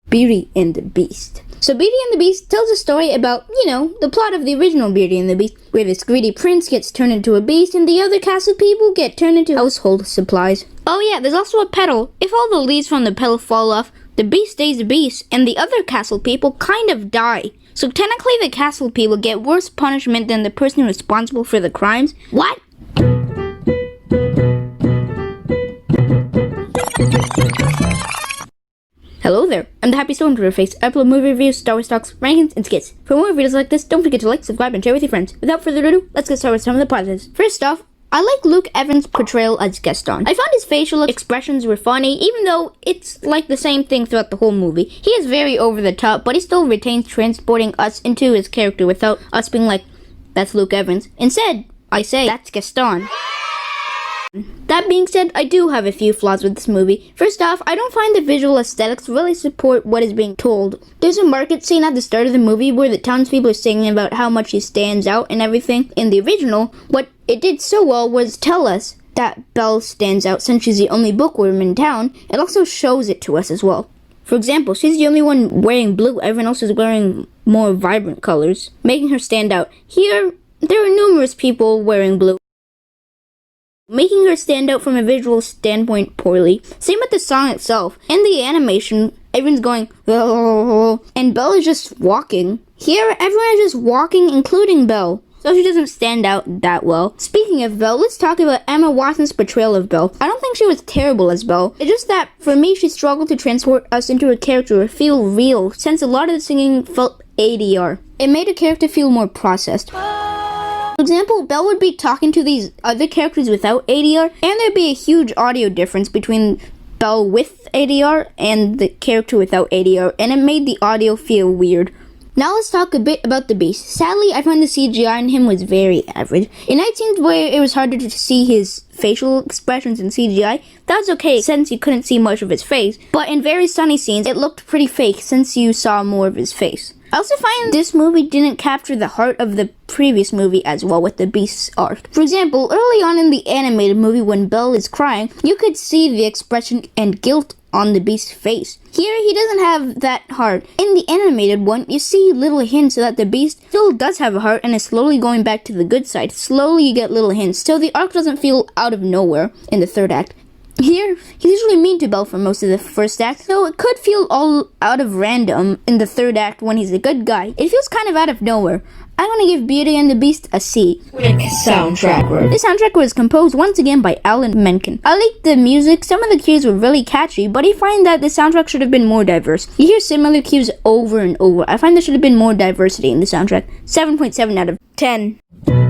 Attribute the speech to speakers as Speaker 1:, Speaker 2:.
Speaker 1: Beauty and the Beast. So Beauty and the Beast tells a story about, the plot of the original Beauty and the Beast, where this greedy prince gets turned into a beast and the other castle people get turned into household supplies. Oh yeah, there's also a petal. If all the leaves from the petal fall off, the beast stays a beast and the other castle people kind of die. So technically the castle people get worse punishment than the person responsible for the crimes. What? Hello there, I'm the Happy Stormtrooper Face. I upload movie reviews, Star Wars talks, rankings, and skits. For more videos like this, don't forget to like, subscribe, and share with your friends. Without further ado, let's get started with some of the positives. First off, I like Luke Evans' portrayal as Gaston. I found his facial expressions were funny, even though it's like the same thing throughout the whole movie. He is very over the top, but he still retains transporting us into his character without us being like, that's Luke Evans. Instead, I say, that's Gaston. That being said, I do have a few flaws with this movie. First off, I don't find the visual aesthetics really support what is being told. There's a market scene at the start of the movie where the townspeople are singing about how much he stands out and everything. In the original, what it did so well was tell us that Belle stands out since she's the only bookworm in town. It also shows it to us as well. For example, she's the only one wearing blue, everyone else is wearing more vibrant colors, making her stand out. Here, there are numerous people wearing blue, making her stand out from a visual standpoint poorly. Same with the song itself. In the animation, everyone's going, oh, and Belle is just walking. Here, everyone is just walking, including Belle. So she doesn't stand out that well. Speaking of Belle, let's talk about Emma Watson's portrayal of Belle. I don't think she was terrible as Belle. It's just that, for me, she struggled to transport us into a character or feel real, since a lot of the singing felt ADR. It made the character feel more processed. For example, Belle would be talking to these other characters without ADR, and there'd be a huge audio difference between Belle with ADR and the character without ADR, and it made the audio feel weird. Now let's talk a bit about the Beast. Sadly, I find the CGI in him was very average. In night scenes where it was harder to see his facial expressions in CGI, that was okay since you couldn't see much of his face, but in very sunny scenes, it looked pretty fake since you saw more of his face. I also find this movie didn't capture the heart of the previous movie as well with the Beast's arc. For example, early on in the animated movie when Belle is crying, you could see the expression and guilt on the Beast's face. Here, he doesn't have that heart. In the animated one, you see little hints that the Beast still does have a heart and is slowly going back to the good side. Slowly you get little hints, so the arc doesn't feel out of nowhere in the third act. Here, he's usually mean to Belle for most of the first act, so it could feel all out of random in the third act when he's a good guy. It feels kind of out of nowhere. I'm gonna give Beauty and the Beast a C. Soundtrack. The soundtrack was composed once again by Alan Menken. I liked the music, some of the cues were really catchy, but I find that the soundtrack should have been more diverse. You hear similar cues over and over. I find there should have been more diversity in the soundtrack. 7.7 out of 10.